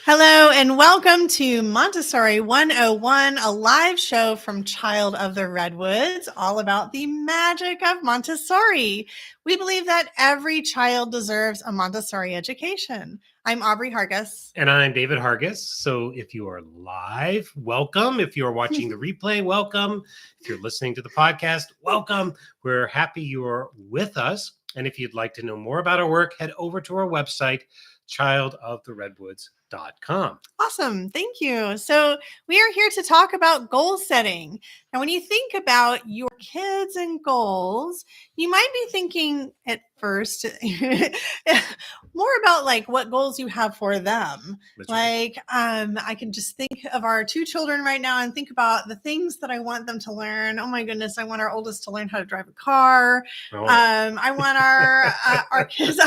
Hello and welcome to Montessori 101, a live show from Child of the Redwoods, all about the magic of Montessori. We believe that every child deserves a Montessori education. I'm Aubrey Hargis. And I'm David Hargis. So if you are live, welcome. If you're watching the replay, welcome. If you're listening to the podcast, welcome. We're happy you're with us. And if you'd like to know more about our work, head over to our website, childoftheredwoods.com. Awesome. Thank you. So we are here to talk about goal setting. Now, when you think about your kids and goals, you might be thinking at first more about like what goals you have for them. That's right. I can just think of our two children right now and think about the things that I want them to learn. Oh my goodness. I want our oldest to learn how to drive a car. Oh. I want our kids,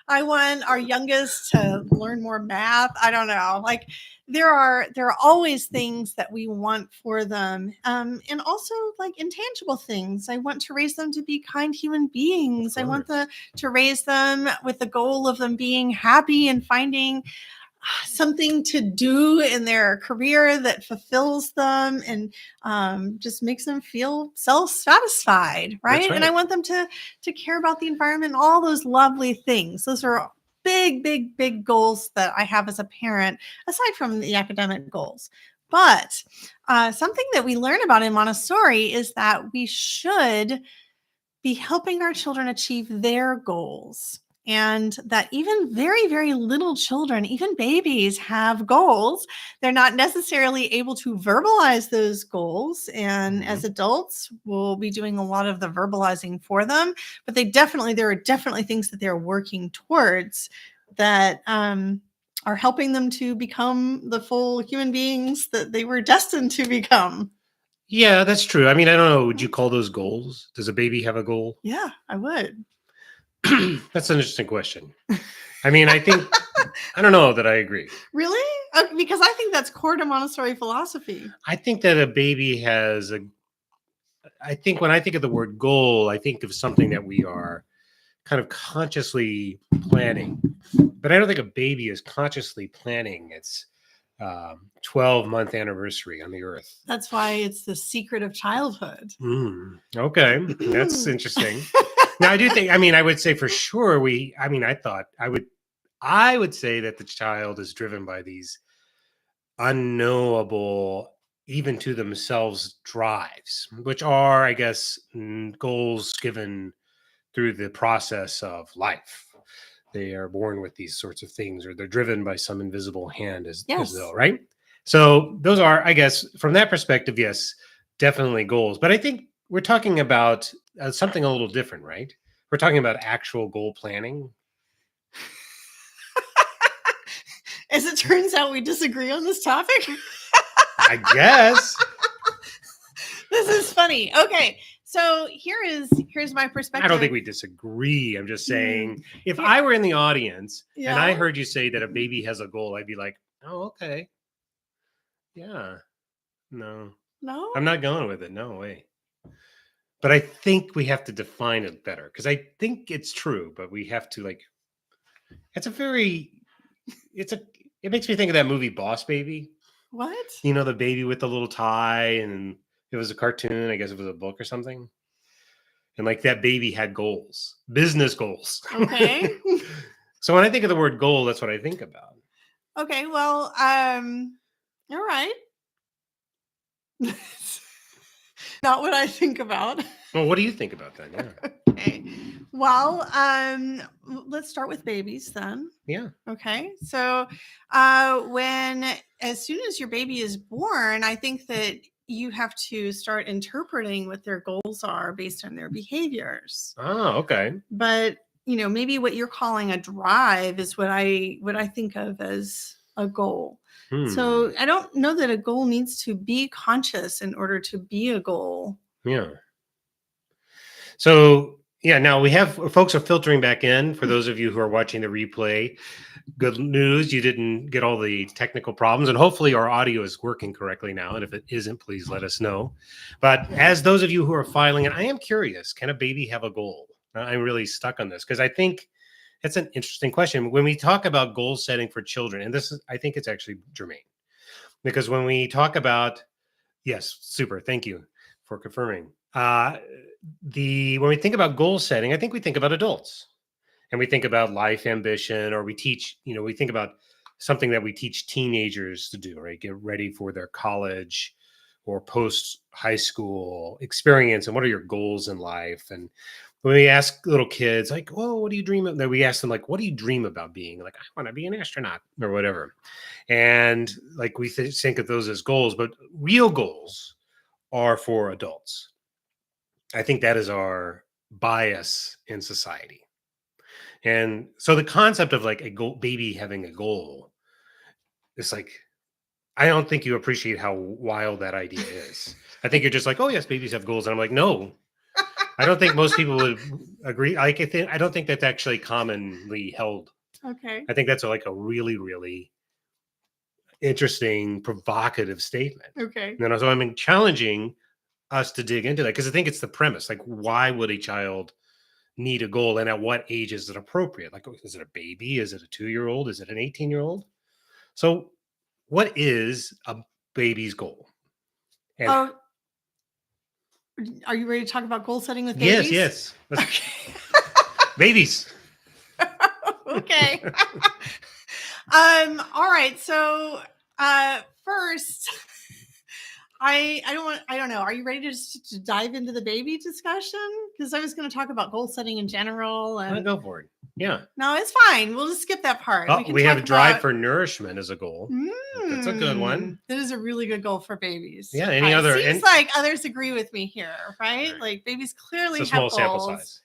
I want our youngest to learn more math. I don't know. Like there are always things that we want for them. And also like intangible things. I want to raise them to be kind human beings. I want to raise them with the goal of them being happy and finding something to do in their career that fulfills them and just makes them feel self-satisfied, right? And I want them to care about the environment and all those lovely things. Those are big goals that I have as a parent, aside from the academic goals. But something that we learn about in Montessori is that we should be helping our children achieve their goals. And that even very, very little children, even babies, have goals. They're not necessarily able to verbalize those goals. And as adults, we'll be doing a lot of the verbalizing for them. But there are definitely things that they're working towards that are helping them to become the full human beings that they were destined to become. Yeah, that's true. I mean, I don't know. Would you call those goals? Does a baby have a goal? Yeah, I would. That's an interesting question. I mean, I don't know that I agree. Really? Because I think that's core to Montessori philosophy. I think that a baby I think when I think of the word goal, I think of something that we are kind of consciously planning. But I don't think a baby is consciously planning its 12-month anniversary on the earth. That's why it's the secret of childhood. Okay. That's interesting. Now, I do think, I would say for sure I would say that the child is driven by these unknowable, even to themselves, drives, which are, I guess, goals given through the process of life. They are born with these sorts of things, or they're driven by some invisible hand as though, right? So those are, I guess, from that perspective, yes, definitely goals. But I think we're talking about something a little different, right? We're talking about actual goal planning. As it turns out, we disagree on this topic. I guess. This is funny. Okay. So here's my perspective. I don't think we disagree. I'm just saying, if I were in the audience and I heard you say that a baby has a goal, I'd be like, oh, okay. Yeah. No, I'm not going with it. No way. But I think we have to define it better, because I think it's true, but we have to it makes me think of that movie Boss Baby. What? You know, the baby with the little tie, and it was a cartoon. I guess it was a book or something. And like that baby had goals, business goals. Okay. So when I think of the word goal, that's what I think about. Okay. Well, all right. Not what I think about. Well, what do you think about that? Yeah. Okay. Well, let's start with babies then. Yeah. Okay. So as soon as your baby is born, I think that you have to start interpreting what their goals are based on their behaviors. Oh, okay. But, maybe what you're calling a drive is what I think of as a goal. So I don't know that a goal needs to be conscious in order to be a goal. Yeah. So, now folks are filtering back in. For those of you who are watching the replay, good news, you didn't get all the technical problems, and hopefully our audio is working correctly now. And if it isn't, please let us know. But as those of you who are filing, and I am curious, can a baby have a goal? I'm really stuck on this, because I think That's an interesting question. When we talk about goal setting for children, and this is, I think it's actually germane, because when we talk about, yes, super, thank you for confirming. When we think about goal setting, I think we think about adults, and we think about life ambition, or we teach, we think about something that we teach teenagers to do, right? Get ready for their college or post high school experience, and what are your goals in life? And when we ask little kids, like, "Well, what do you dream of?" Then we ask them, like, "What do you dream about being?" Like, "I want to be an astronaut," or whatever. And like we think of those as goals, but real goals are for adults. I think that is our bias in society. And so the concept of like a baby having a goal is like, I don't think you appreciate how wild that idea is. I think you're just like, oh yes, babies have goals. And I'm like, no, I don't think most people would agree. I don't think that's actually commonly held. Okay. I think that's like a really, really interesting, provocative statement. Okay. And so I'm challenging us to dig into that, because I think it's the premise. Like, why would a child need a goal, and at what age is it appropriate? Like, is it a baby? Is it a 2-year-old? Is it an 18-year-old? So, what is a baby's goal? And Oh, are you ready to talk about goal setting with yes, babies? yes, Okay. babies. Okay. All right. So, first, I don't know. Are you ready to dive into the baby discussion? Because I was going to talk about goal setting in general, I'll and go for it. Yeah. no, it's fine. We'll just skip that part. Oh, can we talk have a drive about- for nourishment as a goal. That's a good one. That is a really good goal for babies. Yeah. Any other? Seems like others agree with me here, right? Right. Like babies clearly It's a small have sample goals. size.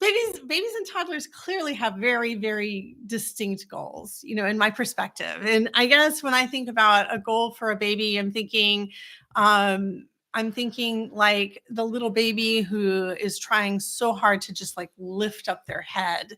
Babies and toddlers clearly have very, very distinct goals, in my perspective. And I guess when I think about a goal for a baby, I'm thinking like the little baby who is trying so hard to just like lift up their head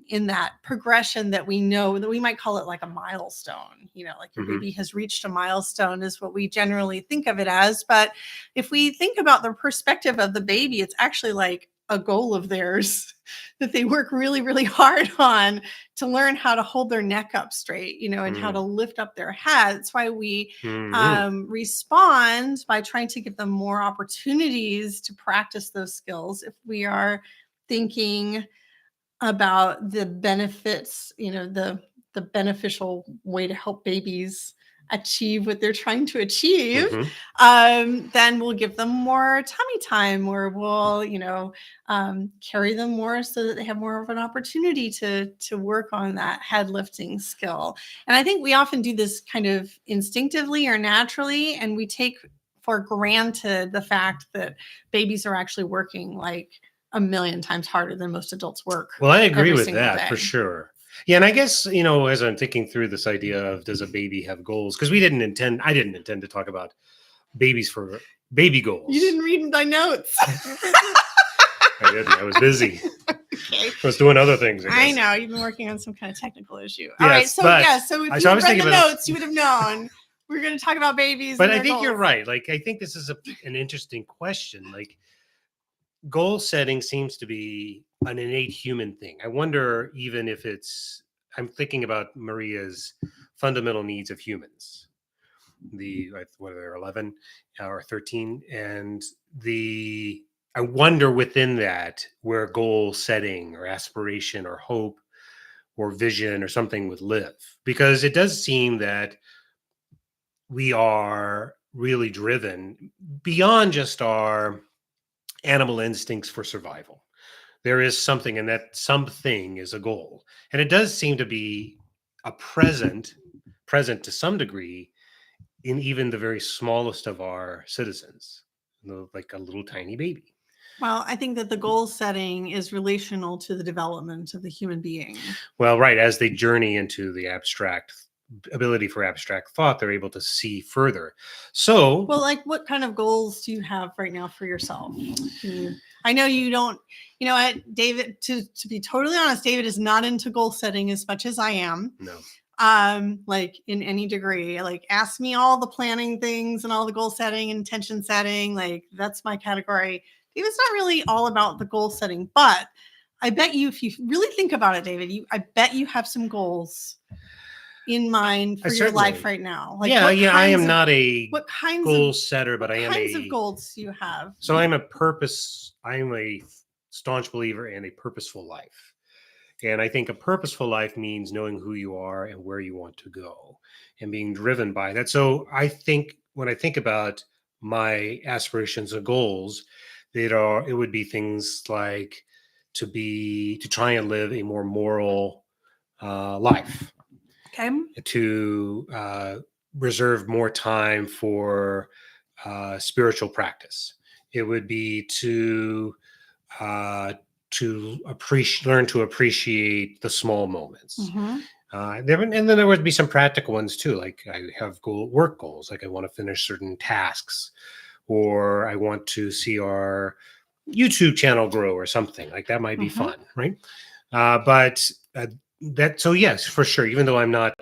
in that progression that we know, that we might call it like a milestone, like your baby has reached a milestone is what we generally think of it as. But if we think about the perspective of the baby, it's actually like a goal of theirs that they work really, really hard on to learn how to hold their neck up straight, and how to lift up their head. That's why we respond by trying to give them more opportunities to practice those skills. If we are thinking about the benefits, the beneficial way to help babies achieve what they're trying to achieve, then we'll give them more tummy time, or we'll, carry them more so that they have more of an opportunity to work on that head lifting skill. And I think we often do this kind of instinctively or naturally, and we take for granted the fact that babies are actually working like a million times harder than most adults work. Well, I agree with day. that for sure. Yeah, and I guess, as I'm thinking through this idea of does a baby have goals? Because I didn't intend to talk about babies for baby goals. You didn't read my notes. I didn't. I was busy. Okay. I was doing other things. I know. You've been working on some kind of technical issue. Yes, all right. So, so if you was read the notes, you would have known. We're going to talk about babies. But I think you're right. Like, I think this is an interesting question. Like, goal setting seems to be an innate human thing. I wonder even if I'm thinking about Maria's fundamental needs of humans. Whether they're 11 or 13, and I wonder within that where goal setting or aspiration or hope or vision or something would live, because it does seem that we are really driven beyond just our animal instincts for survival. There is something, and that something is a goal. And it does seem to be a present to some degree in even the very smallest of our citizens, like a little tiny baby. Well, I think that the goal setting is relational to the development of the human being. Well, right. As they journey into the ability for abstract thought, they're able to see further. So, well, like what kind of goals do you have right now for yourself? I know you don't, David, to be totally honest, David is not into goal setting as much as I am. No. Like in any degree, like ask me all the planning things and all the goal setting and intention setting. Like that's my category. David's not really all about the goal setting, but I bet you, if you really think about it, David, I bet you have some goals in mind for your life right now. Like I am not a what kinds goal of setter, but I am kinds of goals do you have? So I'm a staunch believer in a purposeful life. And I think a purposeful life means knowing who you are and where you want to go and being driven by that. So I think when I think about my aspirations and goals, it would be things like to try and live a more moral life. Okay. To reserve more time for spiritual practice. It would be to learn to appreciate the small moments. Mm-hmm. And then there would be some practical ones too. Like I have work goals, like I want to finish certain tasks, or I want to see our YouTube channel grow or something like that. Might be fun, right? So yes, for sure. Even though I'm not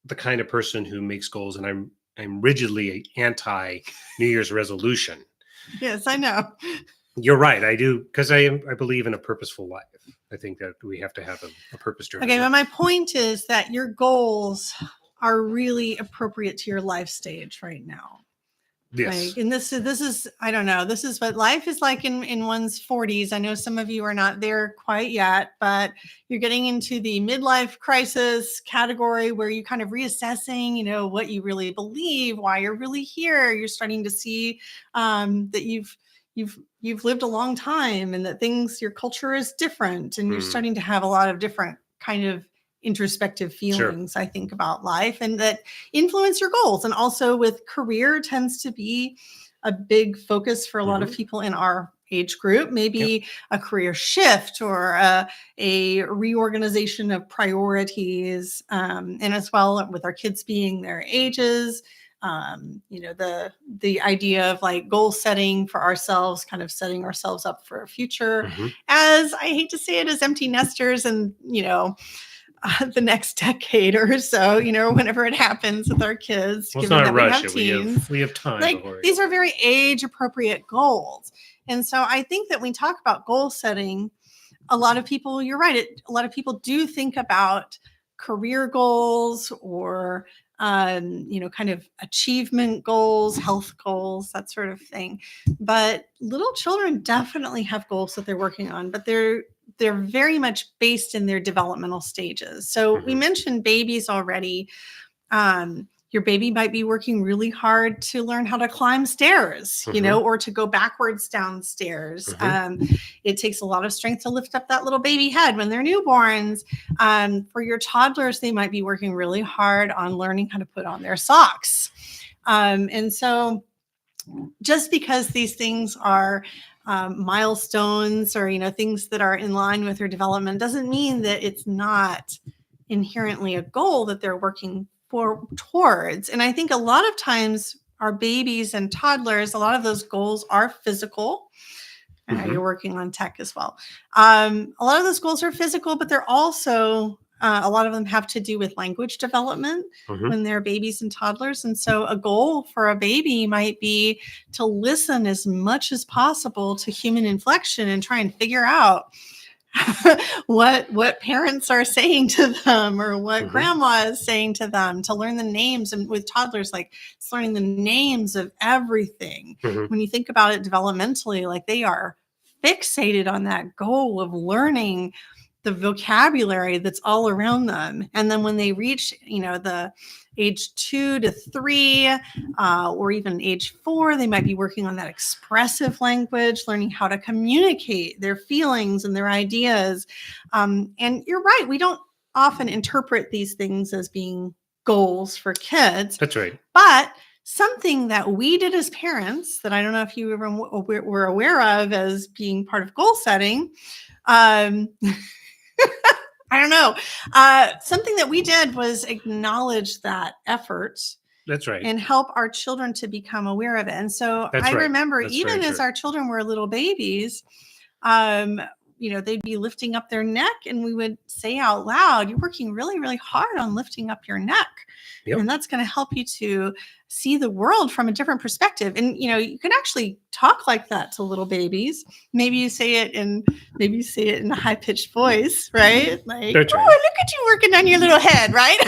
the kind of person who makes goals, and I'm rigidly anti New Year's resolution. Yes, I know. You're right. I do, because I believe in a purposeful life. I think that we have to have a purpose-driven life. But my point is that your goals are really appropriate to your life stage right now. Yes. And this is, I don't know, this is what life is like in one's 40s. I know some of you are not there quite yet, but you're getting into the midlife crisis category where you're kind of reassessing, what you really believe, why you're really here. You're starting to see that you've lived a long time and that your culture is different, and you're starting to have a lot of different kind of introspective feelings, I think, about life, and that influence your goals. And also with career tends to be a big focus for a lot of people in our age group, maybe a career shift or a reorganization of priorities. And as well with our kids being their ages, the idea of like goal setting for ourselves, kind of setting ourselves up for a future, as I hate to say it, as empty nesters, and, the next decade or so, whenever it happens with our kids. Well, it's not a rush. We have time. Like, these are very age appropriate goals. And so I think that when we talk about goal setting, a lot of people, you're right, a lot of people do think about career goals or, kind of achievement goals, health goals, that sort of thing. But little children definitely have goals that they're working on, but they're very much based in their developmental stages. So we mentioned babies already. Your baby might be working really hard to learn how to climb stairs, or to go backwards downstairs. It takes a lot of strength to lift up that little baby head when they're newborns. For your toddlers, they might be working really hard on learning how to put on their socks. And so just because these things are milestones or, things that are in line with their development doesn't mean that it's not inherently a goal that they're working towards. And I think a lot of times our babies and toddlers, a lot of those goals are physical. You're working on tech as well. A lot of those goals are physical, but they're also, a lot of them have to do with language development when they're babies and toddlers. And so a goal for a baby might be to listen as much as possible to human inflection and try and figure out what parents are saying to them, or what grandma is saying to them, to learn the names. And with toddlers, like, it's learning the names of everything. When you think about it developmentally, like, they are fixated on that goal of learning the vocabulary that's all around them. And then when they reach, the age 2 to 3, or even age 4, they might be working on that expressive language, learning how to communicate their feelings and their ideas. And you're right, we don't often interpret these things as being goals for kids. That's right. But something that we did as parents that I don't know if you ever were aware of as being part of goal setting, I don't know. Something that we did was acknowledge that effort. That's right. And help our children to become aware of it. And so I remember, even as our children were little babies, they'd be lifting up their neck, and we would say out loud, "You're working really, really hard on lifting up your neck." Yep. And that's going to help you to see the world from a different perspective. And, you can actually talk like that to little babies. Maybe you say it in a high pitched voice, right? Like, That's "Oh, right. look at you working on your little head," right?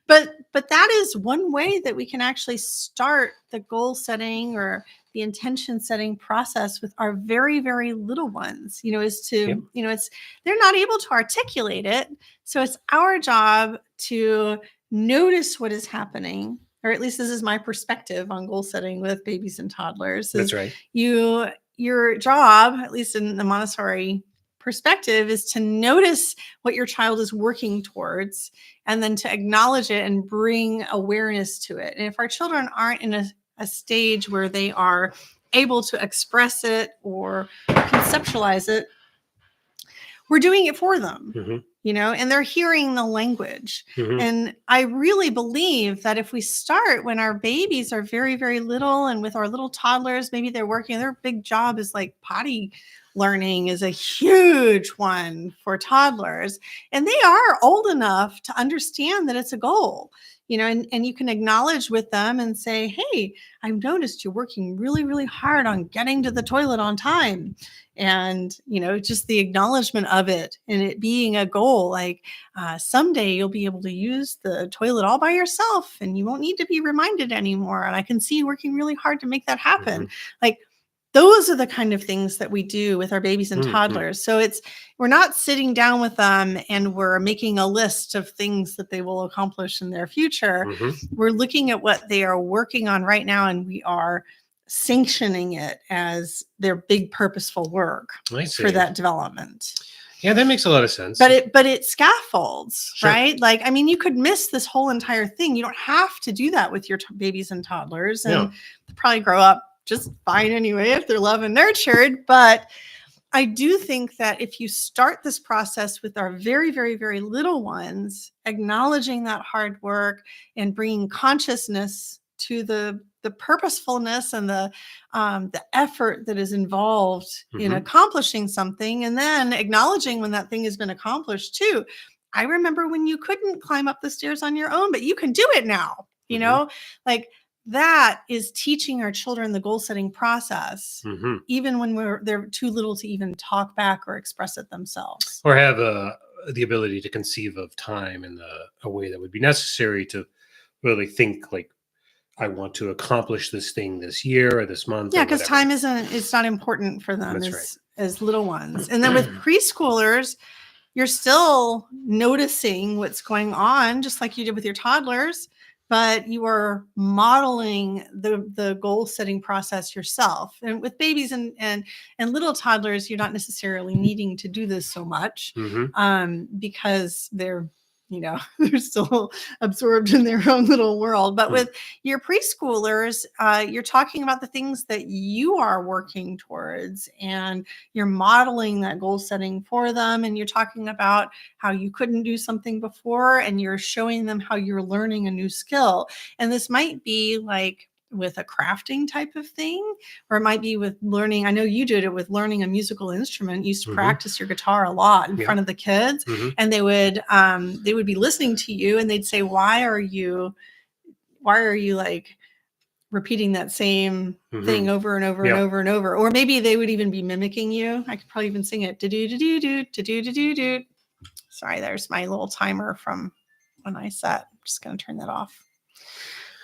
But that is one way that we can actually start the goal setting or the intention setting process with our very, very little ones, is to, Yep. they're not able to articulate it. So it's our job to notice what is happening, or at least this is my perspective on goal setting with babies and toddlers. That's right. Your job, at least in the Montessori perspective, is to notice what your child is working towards and then to acknowledge it and bring awareness to it. And if our children aren't in a stage where they are able to express it or conceptualize it, we're doing it for them. And they're hearing the language. And I really believe that if we start when our babies are very, very little, and with our little toddlers, maybe they're working, their big job is like potty learning is a huge one for toddlers. And they are old enough to understand that it's a goal, and you can acknowledge with them and say, "Hey, I've noticed you're working really, really hard on getting to the toilet on time." And, just the acknowledgement of it and it being a goal, like someday you'll be able to use the toilet all by yourself and you won't need to be reminded anymore. And I can see you working really hard to make that happen. Like, those are the kind of things that we do with our babies and toddlers. So we're not sitting down with them and we're making a list of things that they will accomplish in their future. We're looking at what they are working on right now, and we are sanctioning it as their big purposeful work for that development. Yeah, that makes a lot of sense. But it scaffolds, right? Like, I mean, you could miss this whole entire thing. You don't have to do that with your babies and toddlers, and they'll probably grow up just fine anyway if they're loved and nurtured. But I do think that if you start this process with our very, very, very little ones, acknowledging that hard work and bringing consciousness to the purposefulness and the effort that is involved in accomplishing something, and then acknowledging when that thing has been accomplished too. I remember when you couldn't climb up the stairs on your own, but you can do it now, like that is teaching our children the goal setting process, even when they're too little to even talk back or express it themselves. Or have the ability to conceive of time in a way that would be necessary to really think like, I want to accomplish this thing this year or this month. Yeah, because time it's not important for them as little ones. And then with preschoolers, you're still noticing what's going on, just like you did with your toddlers, but you are modeling the goal setting process yourself. And with babies and little toddlers, you're not necessarily needing to do this so much because they're still absorbed in their own little world. But with your preschoolers, you're talking about the things that you are working towards, and you're modeling that goal setting for them. And you're talking about how you couldn't do something before, and you're showing them how you're learning a new skill. And this might be like with a crafting type of thing, or it might be with learning. I know you did it with learning a musical instrument. You used to practice your guitar a lot in front of the kids, and they would be listening to you, and they'd say, why are you like repeating that same thing over and over and over and over? Or maybe they would even be mimicking you. I could probably even sing it. Do-do-do-do-do, sorry, there's my little timer from when I set. I'm just going to turn that off.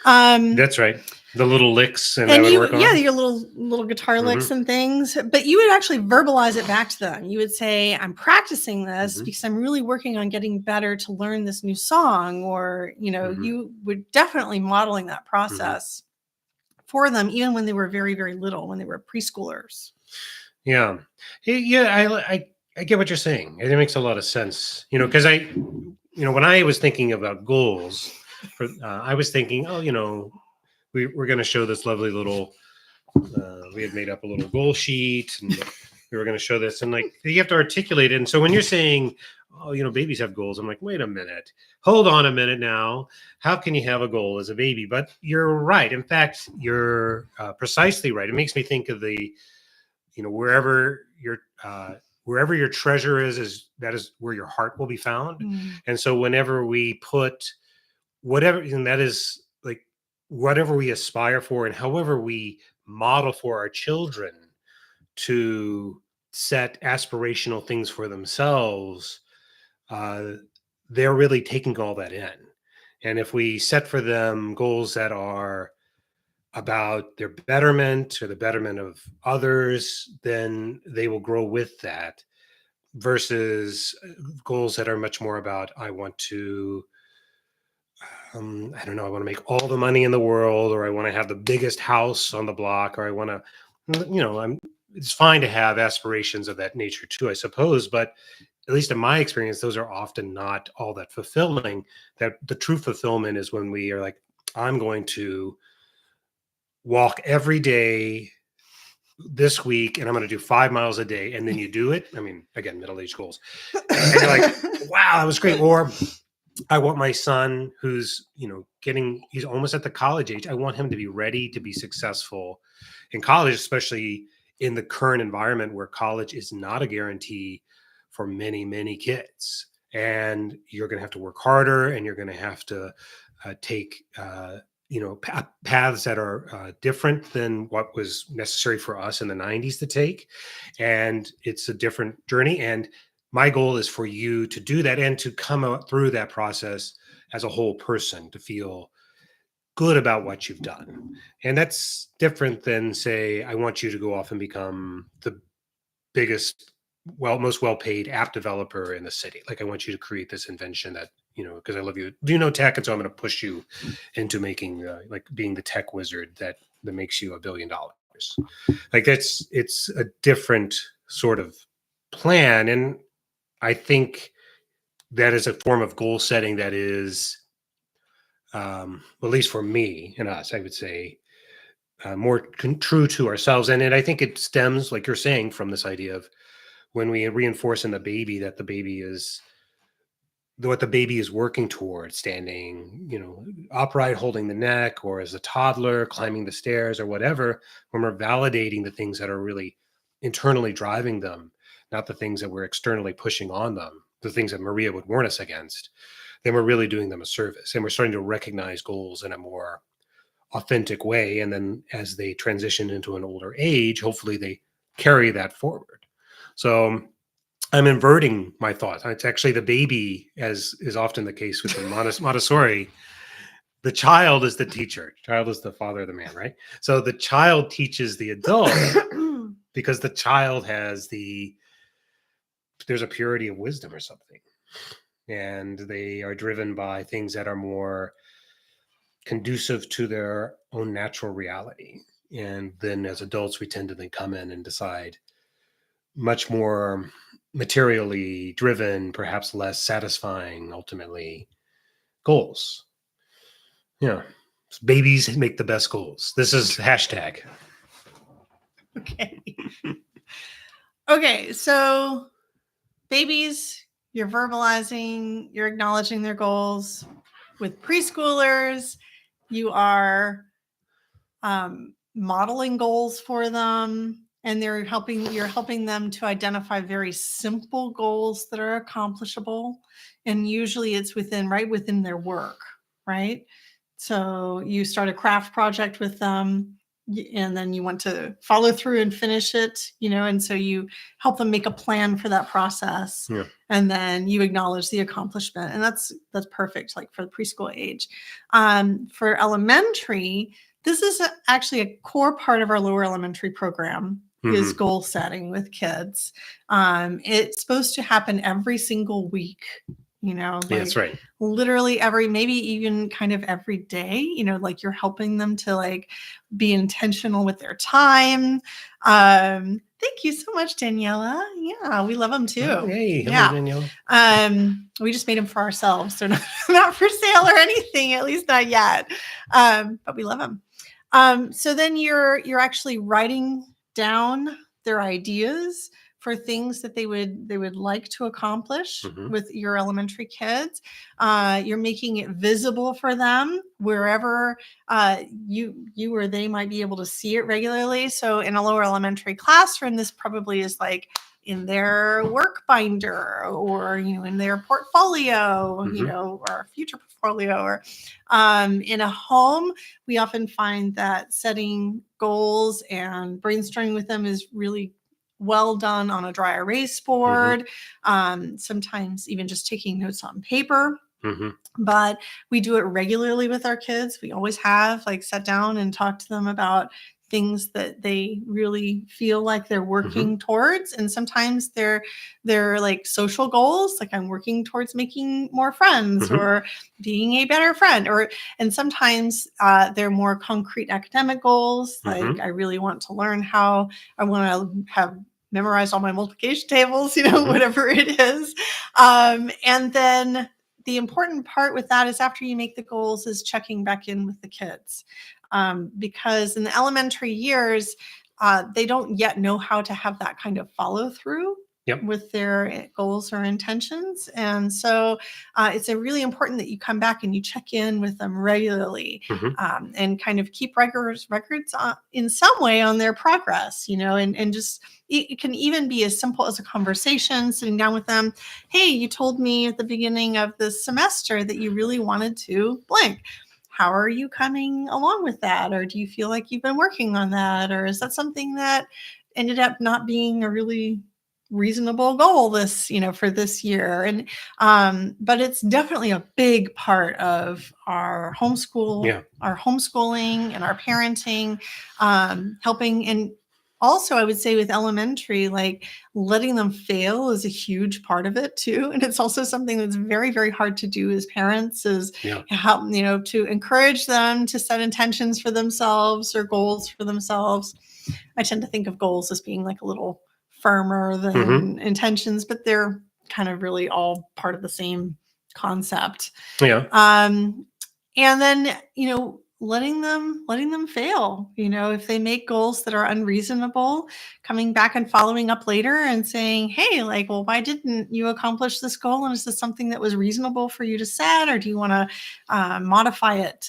That's right. The little licks and that would work on. Your little guitar licks and things. But you would actually verbalize it back to them. You would say, I'm practicing this because I'm really working on getting better to learn this new song. Or, you would definitely modeling that process for them, even when they were very, very little, when they were preschoolers. Yeah. I get what you're saying. It makes a lot of sense, because when I was thinking about goals, I was thinking, we're going to show this lovely little, we had made up a little goal sheet, and we were going to show this, and like, you have to articulate it. And so when you're saying, babies have goals, I'm like, wait a minute, hold on a minute now. How can you have a goal as a baby? But you're right. In fact, you're precisely right. It makes me think of the, wherever wherever your treasure is that is where your heart will be found. Mm. And so whenever we put whatever, and that is like whatever we aspire for and however we model for our children to set aspirational things for themselves, uh, they're really taking all that in. And if we set for them goals that are about their betterment or the betterment of others, then they will grow with that versus goals that are much more about, I want to, I don't know, I want to make all the money in the world, or I want to have the biggest house on the block, or I want to, it's fine to have aspirations of that nature too, I suppose. But at least in my experience, those are often not all that fulfilling. That the true fulfillment is when we are like, I'm going to walk every day this week and I'm going to do 5 miles a day. And then you do it. I mean, again, middle-aged goals. And you're like, wow, that was great. Or I want my son who's, he's almost at the college age. I want him to be ready to be successful in college, especially in the current environment where college is not a guarantee for many, many kids. And you're going to have to work harder, and you're going to have to take, paths that are different than what was necessary for us in the 90s to take. And it's a different journey. And my goal is for you to do that and to come out through that process as a whole person, to feel good about what you've done. And that's different than, say, I want you to go off and become the biggest, most well-paid app developer in the city. Like, I want you to create this invention that, because I love you. Do you know tech? And so I'm going to push you into making, being the tech wizard that makes you $1 billion. Like, it's a different sort of plan. And I think that is a form of goal setting that is, at least for me and us, I would say, more true to ourselves. And I think it stems, like you're saying, from this idea of when we reinforce in the baby that the baby is what the baby is working towards, standing, upright, holding the neck, or as a toddler, climbing the stairs or whatever, when we're validating the things that are really internally driving them, not the things that we're externally pushing on them, the things that Maria would warn us against, then we're really doing them a service. And we're starting to recognize goals in a more authentic way. And then as they transition into an older age, hopefully they carry that forward. So I'm inverting my thoughts. It's actually the baby, as is often the case with the Montessori. The child is the teacher. Child is the father of the man, right? So the child teaches the adult because the child there's a purity of wisdom or something. And they are driven by things that are more conducive to their own natural reality. And then as adults, we tend to then come in and decide much more materially driven, perhaps less satisfying, ultimately, goals. Babies make the best goals. This is hashtag. Okay, so babies, you're verbalizing, you're acknowledging their goals. With preschoolers, you are modeling goals for them, and you're helping them to identify very simple goals that are accomplishable. And usually it's right within their work, right? So you start a craft project with them, and then you want to follow through and finish it, and so you help them make a plan for that process. Yeah. And then you acknowledge the accomplishment. And that's perfect, like for the preschool age. For elementary, this is actually a core part of our lower elementary program, is goal setting with kids. It's supposed to happen every single week. That's right. Literally maybe even kind of every day, like you're helping them to be intentional with their time. Thank you so much, Daniela. Yeah, we love them too. Oh, hey, hello, yeah. Daniela. We just made them for ourselves. They're not for sale or anything, at least not yet. But we love them. So then you're actually writing down their ideas for things that they would like to accomplish Mhm. with your elementary kids. You're making it visible for them wherever you or they might be able to see it regularly. So in a lower elementary classroom, this probably is like in their work binder, or in their portfolio, Mhm. or future portfolio, or in a home. We often find that setting goals and brainstorming with them is really well done on a dry erase board. Sometimes even just taking notes on paper. Mhm. But we do it regularly with our kids. We always have, like, sat down and talked to them about things that they really feel like they're working towards. And sometimes they're like social goals, like I'm working towards making more friends Mhm. or being a better friend. And sometimes they're more concrete academic goals, like Mhm. I really want to learn how, I want to have memorized all my multiplication tables, Mhm. whatever it is. And then the important part with that is, after you make the goals, is checking back in with the kids. Because in the elementary years, they don't yet know how to have that kind of follow through Yep. with their goals or intentions. And so it's really important that you come back and you check in with them regularly, Mhm. and kind of keep records in some way on their progress, and just, it can even be as simple as a conversation, sitting down with them. Hey, you told me at the beginning of this semester that you really wanted to blank. How are you coming along with that? Or do you feel like you've been working on that? Or is that something that ended up not being a really reasonable goal for this year? And but it's definitely a big part of our Yeah. homeschooling and our parenting, helping. And also, I would say with elementary, like, letting them fail is a huge part of it too. And it's also something that's very, very hard to do as parents, is Yeah. help, to encourage them to set intentions for themselves or goals for themselves. I tend to think of goals as being like a little firmer Mhm. than intentions, but they're kind of really all part of the same concept. Yeah. And then, letting them fail, if they make goals that are unreasonable, coming back and following up later and saying, hey, like, well, why didn't you accomplish this goal? And is this something that was reasonable for you to set? Or do you want to modify it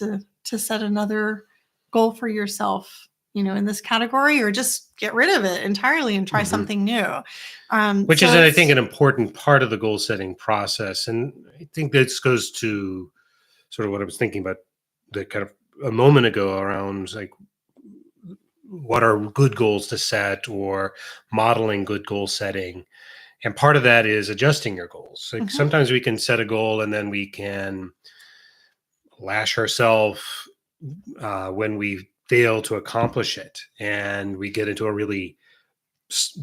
to set another goal for yourself, in this category, or just get rid of it entirely and try Mhm. something new? Which is, So I think, it's, an important part of the goal setting process. And I think this goes to sort of what I was thinking about the kind of a moment ago around, like, what are good goals to set, or modeling good goal setting. And part of that is adjusting your goals. Like, Mhm. sometimes we can set a goal and then we can lash ourselves when we fail to accomplish it. And we get into a really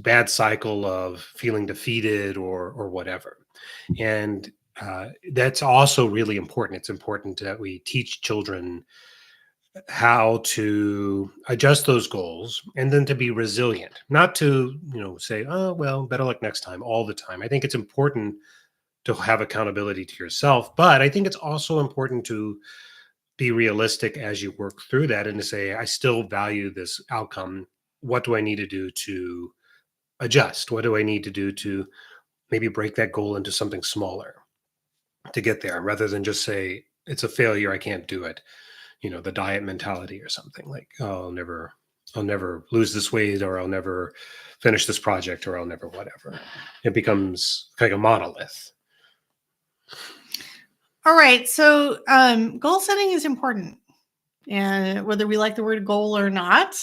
bad cycle of feeling defeated or whatever. And that's also really important. It's important that we teach children how to adjust those goals, and then to be resilient, not to say, oh well, better luck next time, all the time. I think it's important to have accountability to yourself, but I think it's also important to be realistic as you work through that, and to say, I still value this outcome. What do I need to do to adjust? What do I need to do to maybe break that goal into something smaller to get there, rather than just say it's a failure, I can't do it? The diet mentality or something, like, oh, I'll never lose this weight, or I'll never finish this project, or I'll never whatever. It becomes like a monolith. All right. So goal setting is important. And whether we like the word goal or not,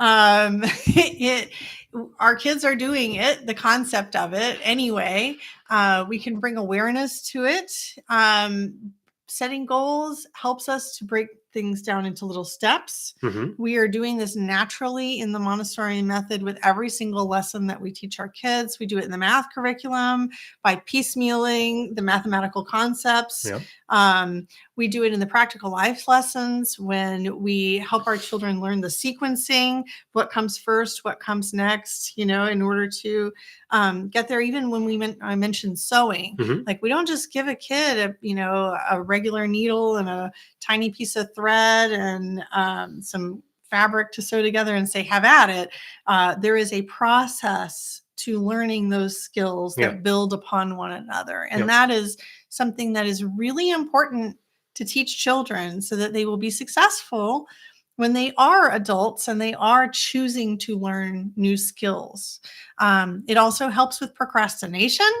it, our kids are doing it, the concept of it anyway. We can bring awareness to it. Setting goals helps us to break things down into little steps. Hmm. We are doing this naturally in the Montessori method with every single lesson that we teach our kids. We do it in the math curriculum by piecemealing the mathematical concepts. Yeah. We do it in the practical life lessons when we help our children learn the sequencing, what comes first, what comes next, in order to get there. Even when I mentioned sewing, Hmm. like, we don't just give a kid a regular needle and a tiny piece of thread and some fabric to sew together and say, have at it. There is a process to learning those skills Yeah. that build upon one another. And Yeah. that is something that is really important to teach children so that they will be successful when they are adults and they are choosing to learn new skills. It also helps with procrastination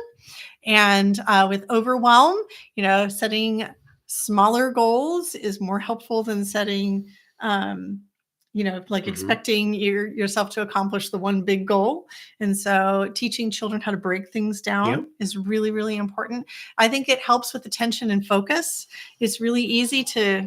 and with overwhelm. Setting smaller goals is more helpful than setting expecting yourself to accomplish the one big goal. And so teaching children how to break things down is really, really important. I think it helps with attention and focus. It's really easy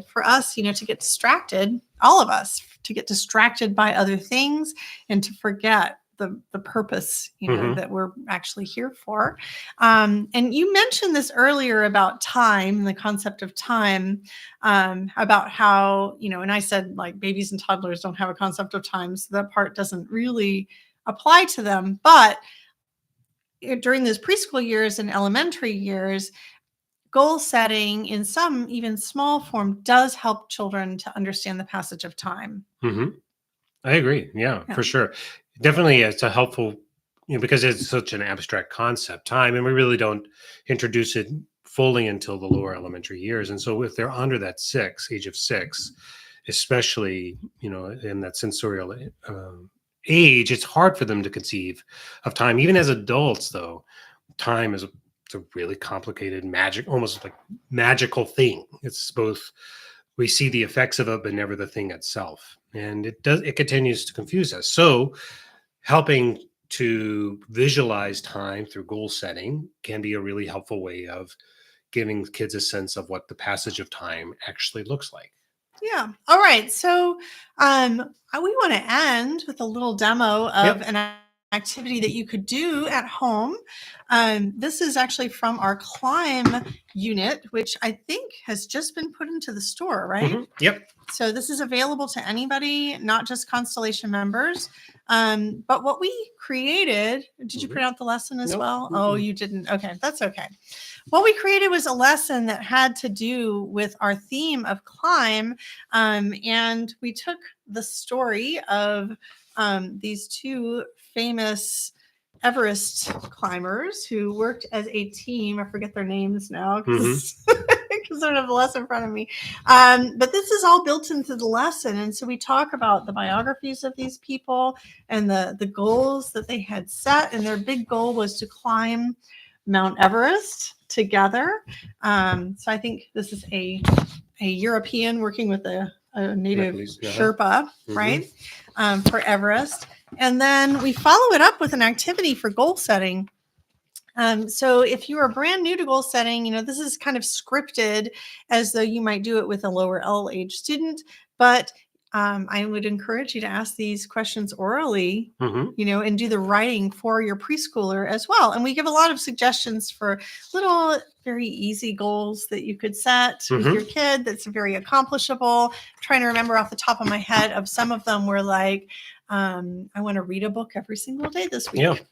for us, to get distracted, all of us, to get distracted by other things and to forget the purpose, that we're actually here for. And you mentioned this earlier about time and the concept of time, about how, and I said like babies and toddlers don't have a concept of time. So that part doesn't really apply to them. But during those preschool years and elementary years, goal setting in some even small form does help children to understand the passage of time. I agree. Yeah, for sure. Definitely, it's a helpful, because it's such an abstract concept, time, and we really don't introduce it fully until the lower elementary years. And so if they're under that age of 6, especially, in that sensorial age, it's hard for them to conceive of time. Even as adults, though, time is it's a really complicated, almost like magical thing. It's both, we see the effects of it, but never the thing itself. And it continues to confuse us. So helping to visualize time through goal setting can be a really helpful way of giving kids a sense of what the passage of time actually looks like. Yeah. All right. So we want to end with a little demo of an activity that you could do at home. This is actually from our Climb unit, which I think has just been put into the store, right? Yep. So this is available to anybody, not just Constellation members. But what we created, did you print out the lesson as well? Oh, you didn't. Okay, that's okay. What we created was a lesson that had to do with our theme of climb. And we took the story of these two famous Everest climbers who worked as a team. I forget their names now because I don't have the lesson in front of me. But this is all built into the lesson. And so we talk about the biographies of these people and the goals that they had set. And their big goal was to climb Mount Everest together. So I think this is a European working with a native Sherpa, right, for Everest. And then we follow it up with an activity for goal setting. So if you are brand new to goal setting, this is kind of scripted as though you might do it with a lower L age student, but I would encourage you to ask these questions orally, and do the writing for your preschooler as well. And we give a lot of suggestions for little, very easy goals that you could set with your kid that's very accomplishable. I'm trying to remember off the top of my head of some of them were like, I want to read a book every single day this week.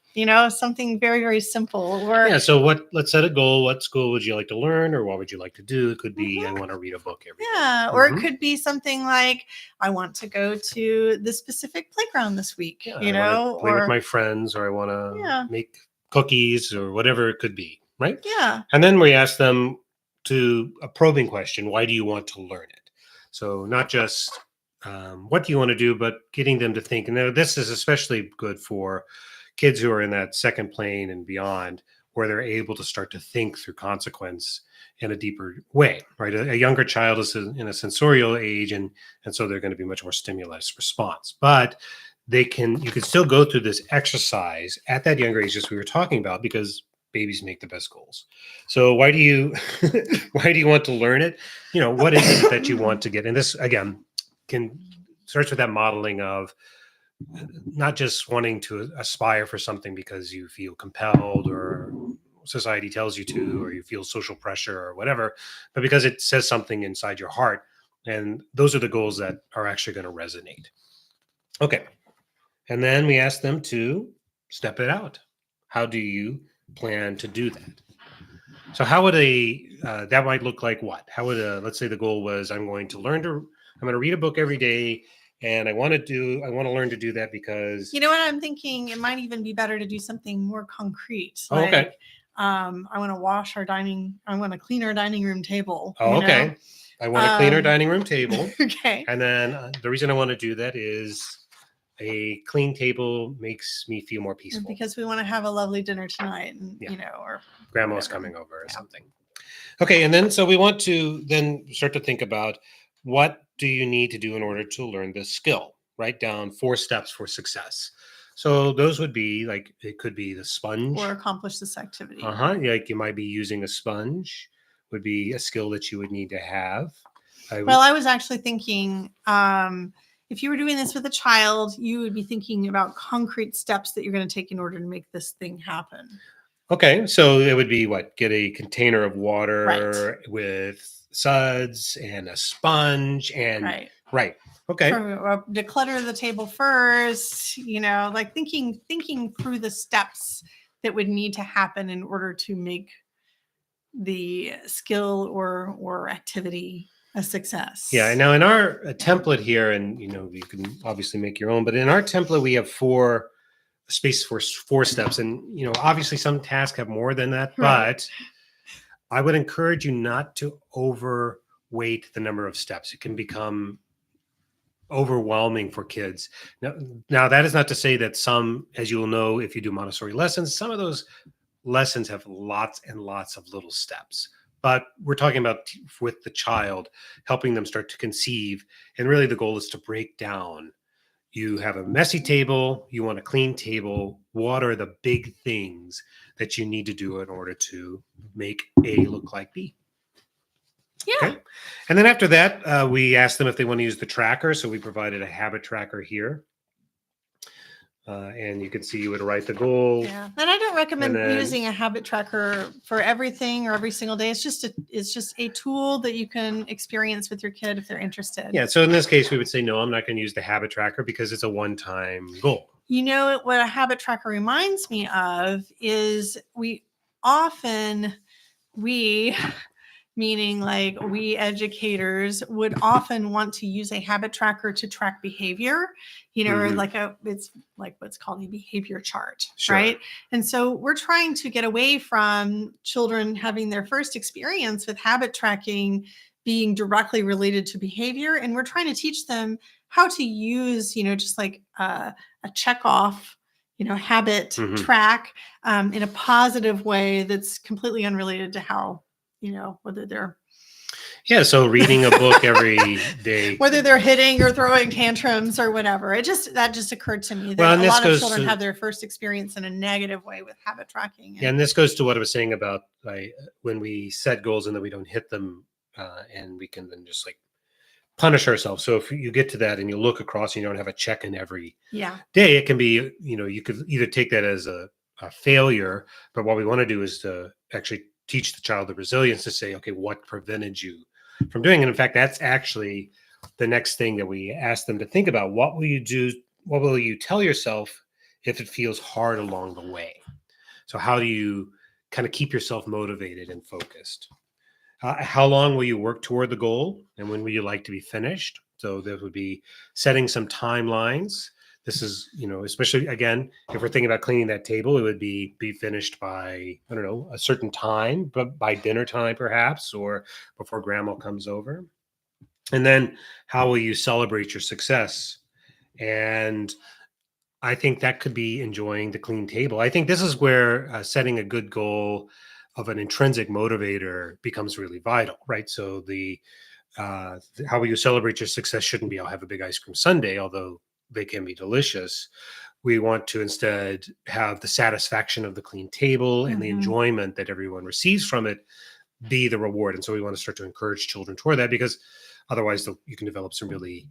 Something very, very simple. So let's set a goal. What school would you like to learn, or what would you like to do? It could be, I want to read a book every day. Or it could be something like, I want to go to this specific playground this week, play with my friends, or I want to make cookies, or whatever it could be, right? Yeah. And then we ask them a probing question. Why do you want to learn it? So not just what do you want to do, but getting them to think. And this is especially good for kids who are in that second plane and beyond, where they're able to start to think through consequence in a deeper way, right? A younger child is in a sensorial age, and so they're going to be much more stimulus response. But you can still go through this exercise at that younger age, as we were talking about, because babies make the best goals. So why do you want to learn it? What is it that you want to get? And this again starts with that modeling of not just wanting to aspire for something because you feel compelled or society tells you to, or you feel social pressure or whatever, but because it says something inside your heart. And those are the goals that are actually going to resonate. Okay. And then we ask them to step it out. How do you plan to do that? So how would that might look like what? How would let's say the goal was, I'm going to read a book every day, And I want to learn to do that because You know what I'm thinking? It might even be better to do something more concrete. Oh, okay. Like, I want to clean our dining room table. Oh, you know? okay. I want to clean our Um, dining room table. Okay. And then the reason I want to do that is a clean table makes me feel more And peaceful. because we want to have a lovely dinner tonight, and Yeah. or Grandma's whatever. coming over or Yeah. something. Okay, and then so we want to then start to think about what do you need to do in order to learn this skill? Write down 4 steps for success. So those would be like it could be the sponge. Or accomplish this activity. Like you might be using a sponge would be a skill that you would need to have. Well, I was actually thinking, if you were doing this with a child, you would be thinking about concrete steps that you're going to take in order to make this thing happen. Okay, so it would be what? Get a container of water Right. with suds and a sponge and Right. Okay. Declutter the table first, like thinking through the steps that would need to happen in order to make the skill or activity a success. Yeah. Now in our template here, and you can obviously make your own, but in our template we have 4 space for 4 steps, and obviously some tasks have more than that, but I would encourage you not to overweight the number of steps. It can become overwhelming for kids. Now that is not to say that some, as you will know if you do Montessori lessons, some of those lessons have lots and lots of little steps. But we're talking about with the child, helping them start to conceive. And really the goal is to break down. You have a messy table, you want a clean table. What are the big things that you need to do in order to make A look like B? Yeah. Okay. And then after that, we asked them if they want to use the tracker. So we provided a habit tracker here. And you can see you would write the goal. Yeah. And I don't recommend using a habit tracker for everything or every single day. It's just a tool that you can experience with your kid if they're interested. Yeah. So in this case, we would say, no, I'm not going to use the habit tracker because it's a one-time goal. What a habit tracker reminds me of is meaning like we educators would often want to use a habit tracker to track behavior, or it's like what's called a behavior chart, Sure. Right? And so we're trying to get away from children having their first experience with habit tracking being directly related to behavior. And we're trying to teach them how to use, just like a check off, habit track in a positive way that's completely unrelated to how, whether they're so reading a book every day, whether they're hitting or throwing tantrums or whatever. That just occurred to me that a lot of children have their first experience in a negative way with habit tracking. And this goes to what I was saying about when we set goals and then we don't hit them, and we can then just like punish ourselves. So if you get to that and you look across and you don't have a check in every day, it can be, you could either take that as a failure, but what we want to do is to actually teach the child the resilience to say, okay, what prevented you from doing it? And in fact, that's actually the next thing that we ask them to think about. What will you do? What will you tell yourself if it feels hard along the way? So how do you kind of keep yourself motivated and focused? How long will you work toward the goal? And when will you like to be finished? So there would be setting some timelines. This is, especially again, if we're thinking about cleaning that table, it would be finished by, I don't know, a certain time, but by dinner time perhaps, or before grandma comes over. And then how will you celebrate your success? And I think that could be enjoying the clean table. I think this is where setting a good goal of an intrinsic motivator becomes really vital, right? So how will you celebrate your success shouldn't be, I'll have a big ice cream sundae, although they can be delicious. We want to instead have the satisfaction of the clean table and the enjoyment that everyone receives from it be the reward. And so we want to start to encourage children toward that, because otherwise you can develop some really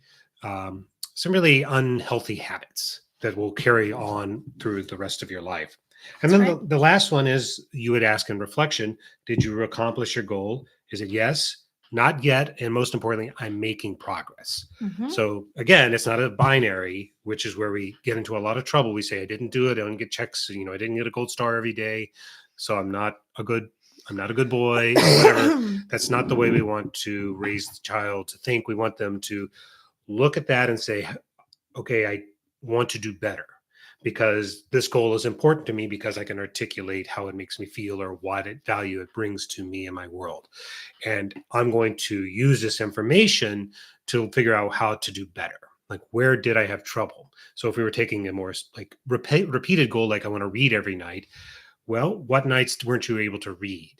unhealthy habits that will carry on through the rest of your life. And then the last one is you would ask in reflection, did you accomplish your goal? Is it yes? Not yet. And most importantly, I'm making progress. So again, it's not a binary, which is where we get into a lot of trouble. We say, I didn't do it. I didn't get checks. I didn't get a gold star every day. So I'm not a good boy, or whatever. That's not the way we want to raise the child to think. We want them to look at that and say, okay, I want to do better because this goal is important to me because I can articulate how it makes me feel or what value it brings to me in my world. And I'm going to use this information to figure out how to do better. Like, where did I have trouble? So if we were taking a more like repeated goal, like I want to read every night, well, what nights weren't you able to read?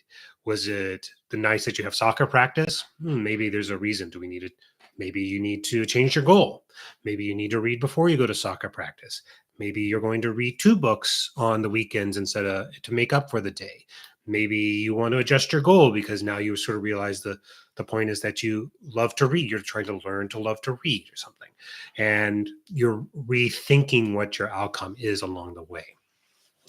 Was it the nights that you have soccer practice? Maybe there's a reason. Do we need it? Maybe you need to change your goal. Maybe you need to read before you go to soccer practice. Maybe you're going to read 2 books on the weekends instead of to make up for the day. Maybe you want to adjust your goal because now you sort of realize the point is that you love to read. You're trying to learn to love to read or something. And you're rethinking what your outcome is along the way.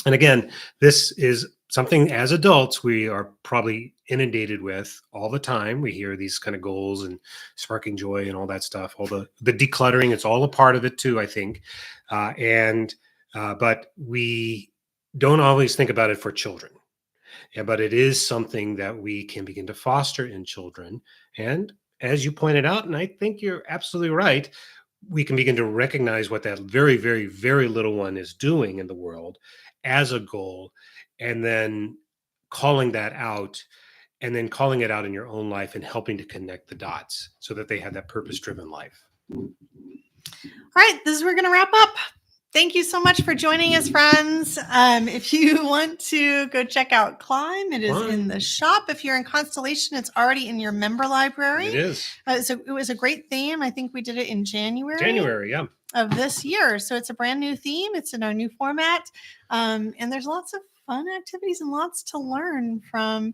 And again, this is something as adults we are probably inundated with all the time. We hear these kind of goals and sparking joy and all that stuff. All the decluttering, it's all a part of it too, I think. But we don't always think about it for children. Yeah, but it is something that we can begin to foster in children. And as you pointed out, and I think you're absolutely right, we can begin to recognize what that very, very, very little one is doing in the world as a goal, and then calling that out, and then calling it out in your own life and helping to connect the dots so that they have that purpose-driven life. All right, this is where we're going to wrap up. Thank you so much for joining us, friends. If you want to go check out Climb, it is in the shop. If you're in Constellation, it's already in your member library. It is. So it was a great theme. I think we did it in January. Yeah. Of this year. So it's a brand new theme. It's in our new format. And there's lots of fun activities and lots to learn from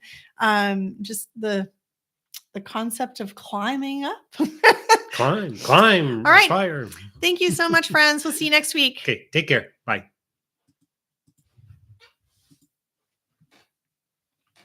just the concept of climbing up. Climb, All right. aspire. Thank you so much, friends. We'll see you next week. Okay, take care. Bye.